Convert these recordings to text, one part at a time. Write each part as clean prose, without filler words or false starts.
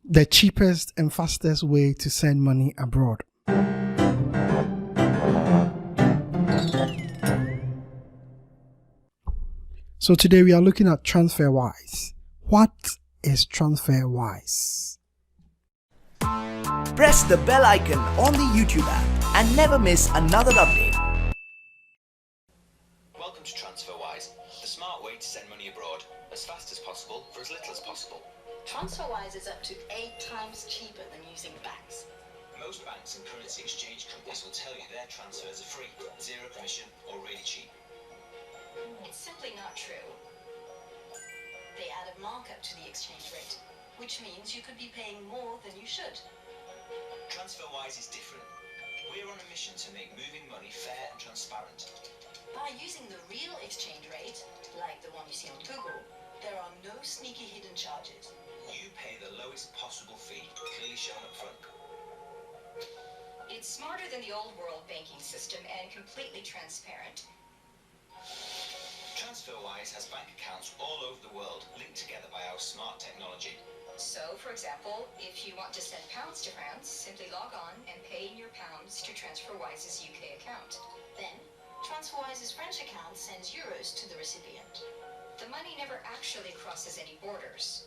the cheapest and fastest way to send money abroad. So today we are looking at Transferwise. What is Transferwise? Press the bell icon on the YouTube app and never miss another update. Welcome to Transferwise, the smart way to send money abroad as fast as possible for as little as possible. Transferwise is up to 8 times cheaper than using banks. Most banks and currency exchange companies will tell you their transfers are free, zero commission, or really cheap. It's simply not true. They add a markup to the exchange rate, which means you could be paying more than you should. Transferwise is different. We're on a mission to make moving money fair and transparent. By using the real exchange rate, like the one you see on Google, there are no sneaky hidden charges. You pay the lowest possible fee, clearly shown up front. It's smarter than the old world banking system and completely transparent. Transferwise has bank accounts all over the world linked together by our smart technology. So, for example, if you want to send pounds to France, simply log on and pay in your pounds to Transferwise's UK account. Then, Transferwise's French account sends euros to the recipient. The money never actually crosses any borders.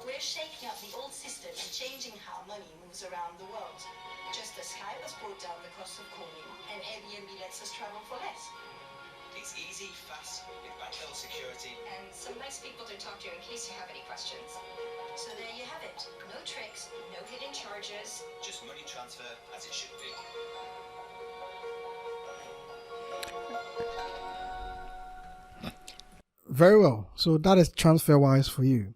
We're shaking up the old system and changing how money moves around the world. Just as Skype has brought down the cost of calling and Airbnb lets us travel for less. It's easy, fast, with bank-level security. And some nice people to talk to in case you have any questions. So there you have it. No tricks, no hidden charges. Just money transfer as it should be. Very well. So that is Transferwise for you.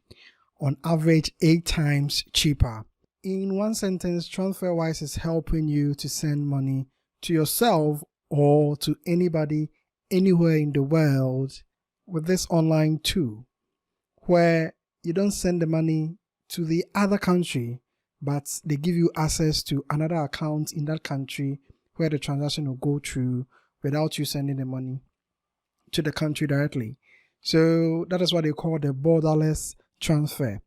On average, 8 times cheaper. In one sentence, Transferwise is helping you to send money to yourself or to anybody anywhere in the world with this online tool, where you don't send the money to the other country, but they give you access to another account in that country where the transaction will go through without you sending the money to the country directly. So that is what they call the borderless transfer.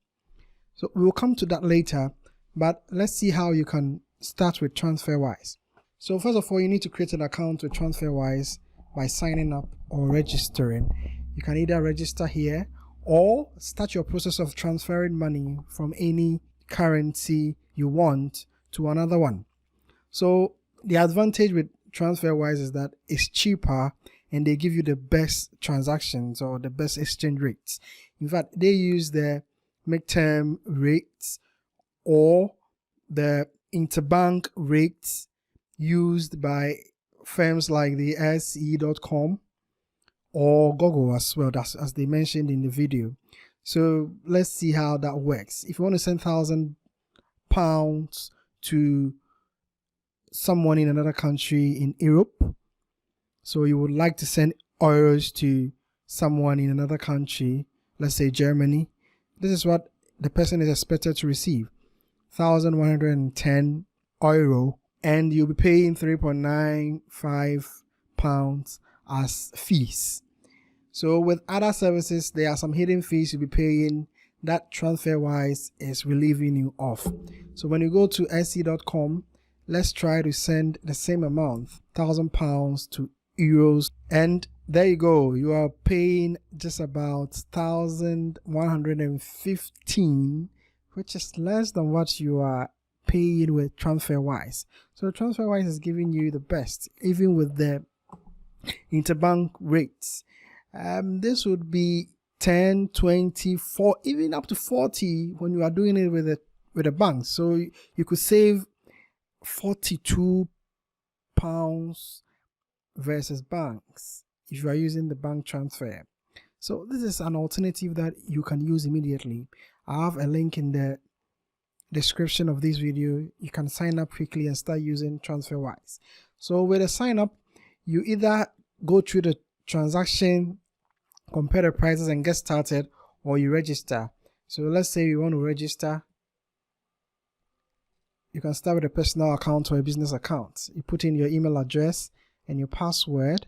So we will come to that later, but let's see how you can start with Transferwise. So first of all, you need to create an account with Transferwise by signing up or registering. You can either register here or start your process of transferring money from any currency you want to another one. So the advantage with Transferwise is that it's cheaper and they give you the best transactions or the best exchange rates. In fact, they use the midterm rates or the interbank rates used by firms like the SE.com or Google as well, as they mentioned in the video. So let's see how that works. If you want to send £1,000 to someone in another country in Europe, so you would like to send euros to someone in another country, let's say Germany, this is what the person is expected to receive: 1,110 euro, and you'll be paying £3.95 as fees. So with other services, there are some hidden fees you'll be paying that Transferwise is relieving you of. So when you go to se.com, let's try to send the same amount, £1,000 to euros, and there you go. You are paying just about 1,115, which is less than what you are paying with Transferwise. So Transferwise is giving you the best, even with the interbank rates. This would be 10, 20, 4, even up to 40 when you are doing it with a bank. So you could save £42 versus banks if you are using the bank transfer. So this is an alternative that you can use immediately. I have a link in the description of this video. You can sign up quickly and start using Transferwise. So with a sign up, you either go through the transaction, compare the prices and get started, or you register. So let's say you want to register. You can start with a personal account or a business account. You put in your email address and your password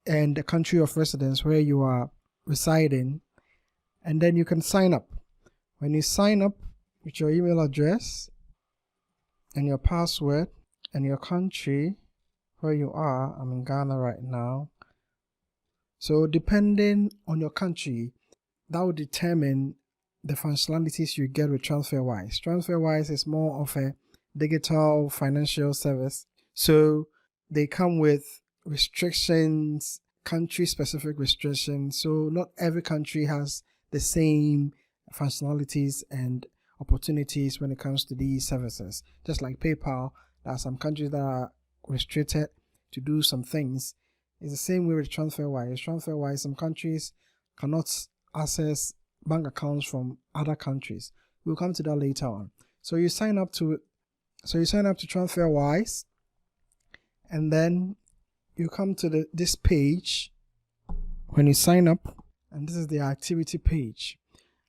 and the country of residence where you are residing, and then you can sign up. When you sign up with your email address and your password and your country where you are, I'm in Ghana right now. So depending on your country, that will determine the functionalities you get with Transferwise. Transferwise is more of a digital financial service. So they come with restrictions, country-specific restrictions. So not every country has the same functionalities and opportunities when it comes to these services. Just like PayPal, there are some countries that are restricted to do some things. It's the same way with Transferwise. Transferwise, some countries cannot access bank accounts from other countries. We'll come to that later on. So you sign up to Transferwise, and then you come to this page when you sign up, and this is the activity page.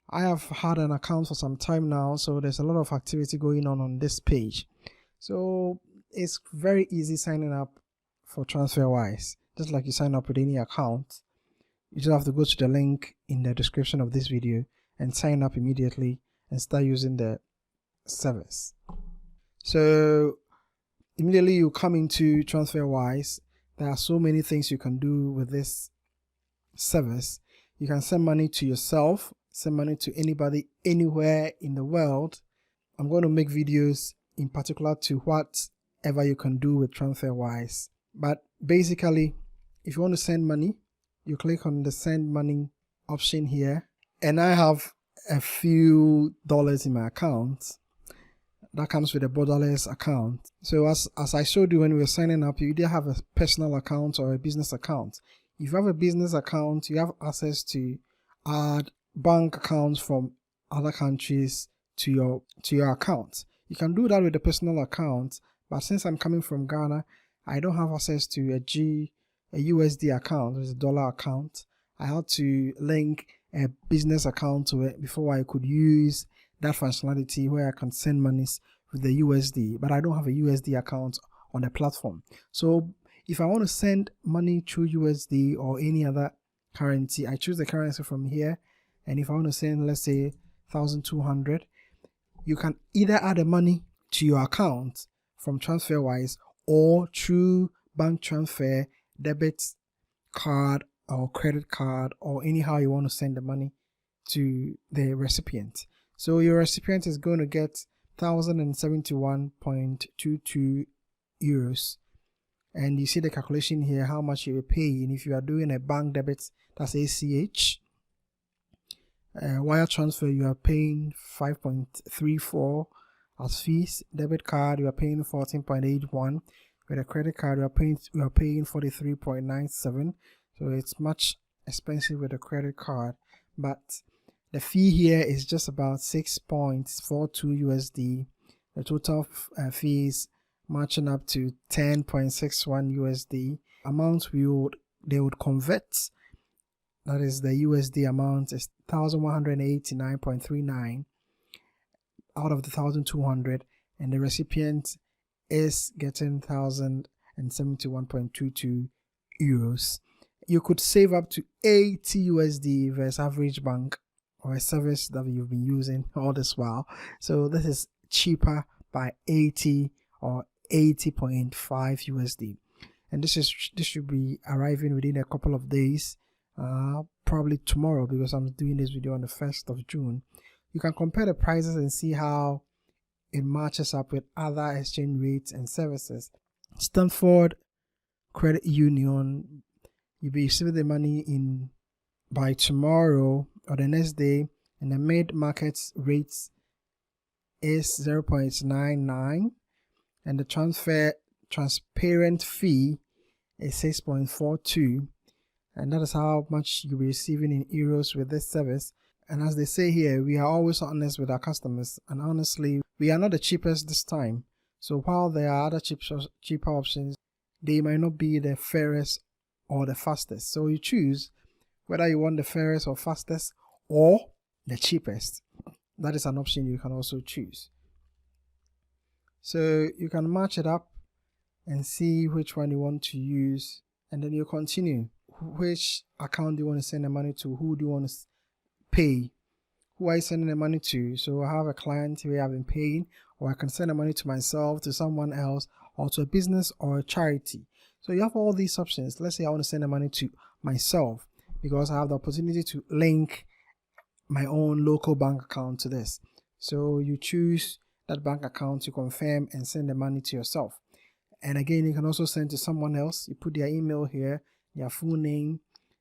I have had an account for some time now, so there's a lot of activity going on this page. So it's very easy signing up for Transferwise, just like you sign up with any account. You just have to go to the link in the description of this video and sign up immediately and start using the service. So immediately you come into Transferwise. There are so many things you can do with this service. You can send money to yourself, send money to anybody anywhere in the world. I'm going to make videos in particular to whatever you can do with Transferwise. But basically, if you want to send money, you click on the send money option here, and I have a few dollars in my account. That comes with a Borderless account. So as I showed you when we were signing up, you either have a personal account or a business account. If you have a business account, you have access to add bank accounts from other countries to your account. You can do that with a personal account, but since I'm coming from Ghana, I don't have access to a USD account, it's a dollar account. I had to link a business account to it before I could use that functionality where I can send monies with the USD, but I don't have a USD account on the platform. So if I want to send money through USD or any other currency, I choose the currency from here, and if I want to send, let's say 1,200, you can either add the money to your account from Transferwise or through bank transfer, debit card or credit card, or anyhow you want to send the money to the recipient. So your recipient is going to get 1,071.22 euros, and you see the calculation here how much you will pay. And if you are doing a bank debit, that's ACH, wire transfer, you are paying 5.34 as fees. Debit card, you are paying 14.81. With a credit card, you are paying 43.97. So it's much expensive with a credit card, but the fee here is just about 6.42 USD. The total fees matching up to 10.61 USD. Amount they would convert, that is the USD amount, is 1,189.39 out of the 1,200, and the recipient is getting 1,071.22 euros. You could save up to 80 USD versus average bank or a service that you've been using all this while. So this is cheaper by 80 or 80.5 USD, and this should be arriving within a couple of days, probably tomorrow, because I'm doing this video on the 1st of June. You can compare the prices and see how it matches up with other exchange rates and services. Stanford Credit Union, you'll be receiving the money in by tomorrow or the next day, and the mid-market rates is 0.99, and the transparent fee is 6.42, and that is how much you'll be receiving in euros with this service. And as they say here, we are always honest with our customers, and honestly, we are not the cheapest this time. So while there are other cheaper options, they might not be the fairest or the fastest. So you choose whether you want the fairest or fastest or the cheapest. That is an option you can also choose. So you can match it up and see which one you want to use, and then you continue. Which account do you want to send the money to? Who do you want to pay? who I sending the money to. So I have a client where I've been paying, or I can send the money to myself, to someone else, or to a business or a charity. So you have all these options. Let's say I want to send the money to myself because I have the opportunity to link my own local bank account to this. So you choose that bank account to confirm and send the money to yourself. And again, you can also send to someone else. You put their email here, their full name,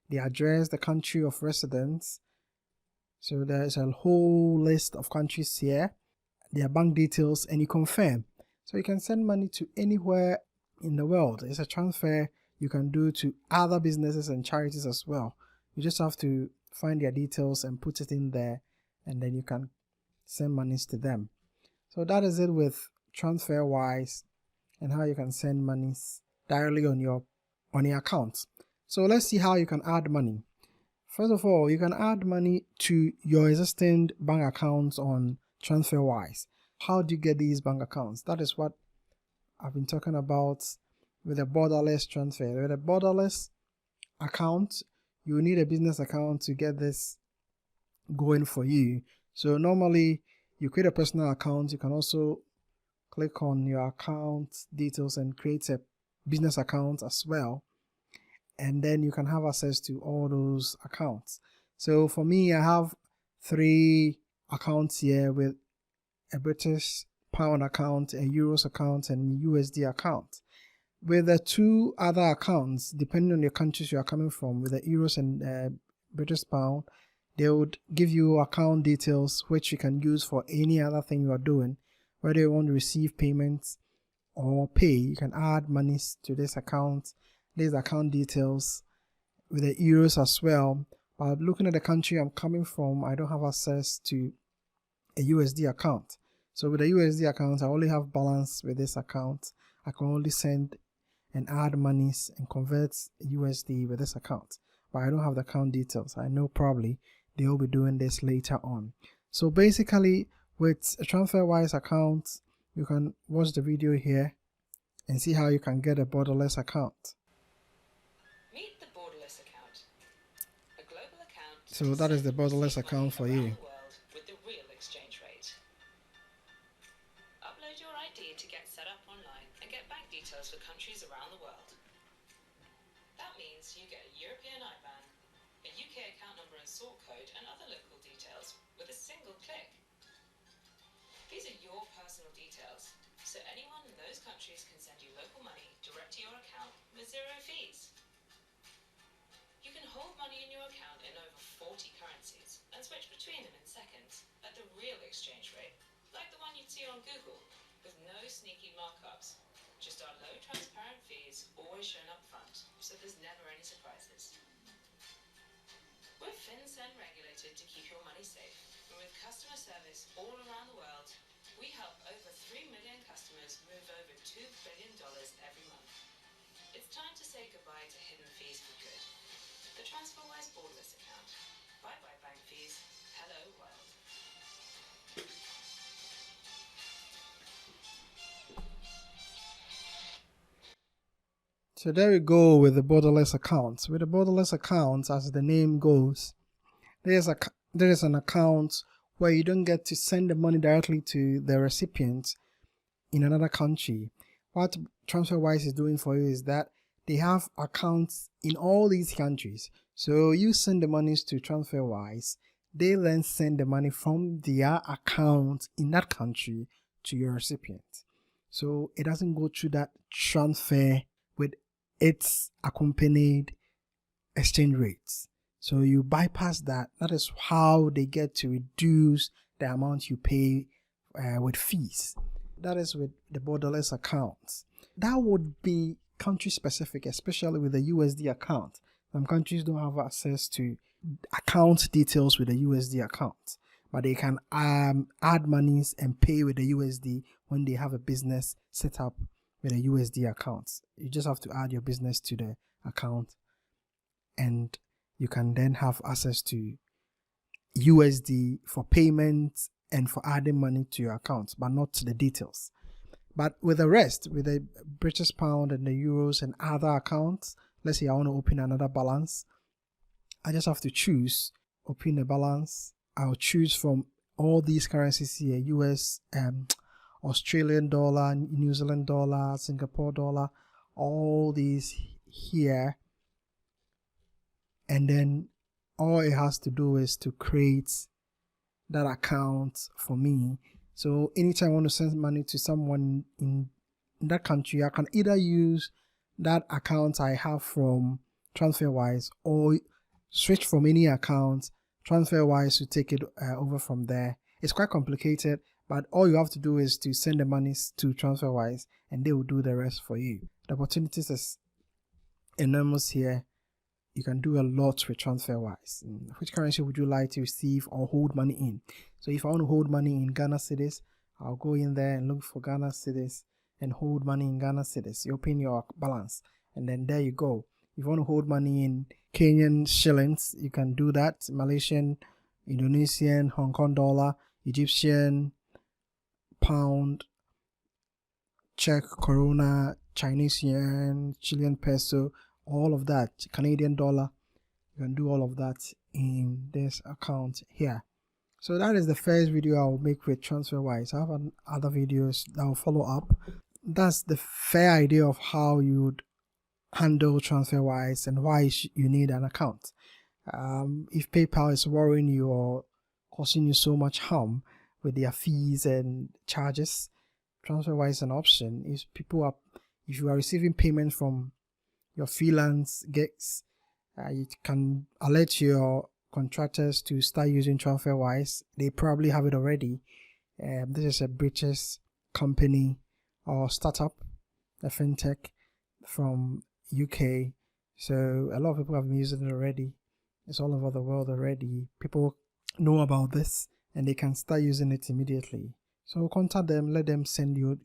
the address, the country of residence. So there's a whole list of countries here, their bank details, and you confirm. So you can send money to anywhere in the world. It's a transfer you can do to other businesses and charities as well. You just have to find their details and put it in there, and then you can send monies to them. So that is it with Transferwise and how you can send monies directly on your account. So let's see how you can add money. First of all, you can add money to your existing bank accounts on Transferwise. How do you get these bank accounts? That is what I've been talking about with a borderless transfer. With a borderless account, you need a business account to get this going for you. So normally you create a personal account. You can also click on your account details and create a business account as well, and then you can have access to all those accounts. So for me, I have 3 accounts here with a British pound account, a euros account, and USD account. With the 2 other accounts, depending on the countries you are coming from, with the euros and British pound, they would give you account details which you can use for any other thing you are doing. Whether you want to receive payments or pay, you can add monies to this account, these account details with the euros as well. But looking at the country I'm coming from, I don't have access to a USD account. So with the USD account, I only have balance with this account. I can only send and add monies and convert USD with this account. But I don't have the account details. I know probably they will be doing this later on. So basically, with a Transferwise account, you can watch the video here and see how you can get a borderless account. Meet the Borderless Account, a global account. So that is the borderless account for you. With the real exchange rate. Upload your ID to get set up online and get bank details for countries around the world. That means you get a European IBAN, a UK account number and sort code, and other local details with a single click. These are your personal details, so anyone in those countries can send you local money direct to your account with 0 fees. You can hold money in your account in over 40 currencies and switch between them in seconds at the real exchange rate, like the one you'd see on Google, with no sneaky markups. Just our low transparent fees always shown up front, so there's never any surprises. We're FinCEN regulated to keep your money safe, and with customer service all around the world, we help over 3 million customers move over $2 billion every month. It's time to say goodbye to hidden fees for good. The Transferwise Borderless Account. Bye-bye bank fees. Hello world. So there we go with the borderless account. With the borderless account, as the name goes, there is an account where you don't get to send the money directly to the recipient in another country. What Transferwise is doing for you is that they have accounts in all these countries. So you send the monies to Transferwise, they then send the money from their account in that country to your recipient. So it doesn't go through that transfer with its accompanied exchange rates. So you bypass that. That is how they get to reduce the amount you pay with fees. That is with the borderless accounts. That would be country specific, especially with the USD account. Some countries don't have access to account details with the USD account, but they can add monies and pay with the USD when they have a business set up with a USD account. You just have to add your business to the account, and you can then have access to USD for payments and for adding money to your account, but not the details. But with the rest, with the British pound and the euros and other accounts, let's say I want to open another balance, I just have to choose open a balance I'll choose from all these currencies here: US, Australian dollar, New Zealand dollar, Singapore dollar, all these here. And then all it has to do is to create that account for me. So anytime I want to send money to someone in that country, I can either use that account I have from Transferwise or switch from any account, Transferwise, to take it over from there. It's quite complicated, but all you have to do is to send the money to Transferwise and they will do the rest for you. The opportunities is enormous here. You can do a lot with Transferwise. Which currency would you like to receive or hold money in? So if I want to hold money in Ghana cedis, I'll go in there and look for Ghana cedis and hold money in Ghana cedis. You open your balance and then there you go. If you want to hold money in Kenyan shillings, you can do that. Malaysian, Indonesian, Hong Kong dollar, Egyptian pound, Czech koruna, Chinese yuan, Chilean peso, all of that, Canadian dollar. You can do all of that in this account here. So that is the first video I will make with Transferwise. I have other videos that will follow up. That's the fair idea of how you would handle Transferwise and why you need an account. If PayPal is worrying you or causing you so much harm with their fees and charges, Transferwise is an option. If you are receiving payment from your freelance gigs, you can alert your contractors to start using Transferwise. They probably have it already. This is a British company or startup, a fintech from UK. So a lot of people have been using it already. It's all over the world already. People know about this and they can start using it immediately. So contact them, let them send you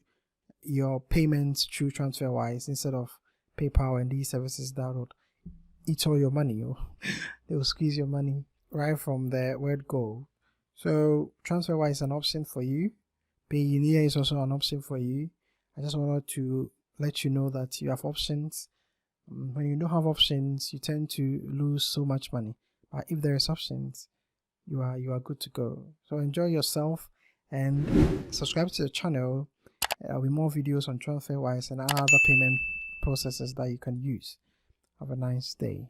your payments through Transferwise instead of PayPal and these services that would eat all your money. They will squeeze your money right from the word go. So Transferwise is an option for you. Payoneer is also an option for you. I just wanted to let you know that you have options. When you don't have options, you tend to lose so much money. But if there is options, you are good to go. So enjoy yourself and subscribe to the channel. There will be more videos on Transferwise and other payment processes that you can use. Have a nice day.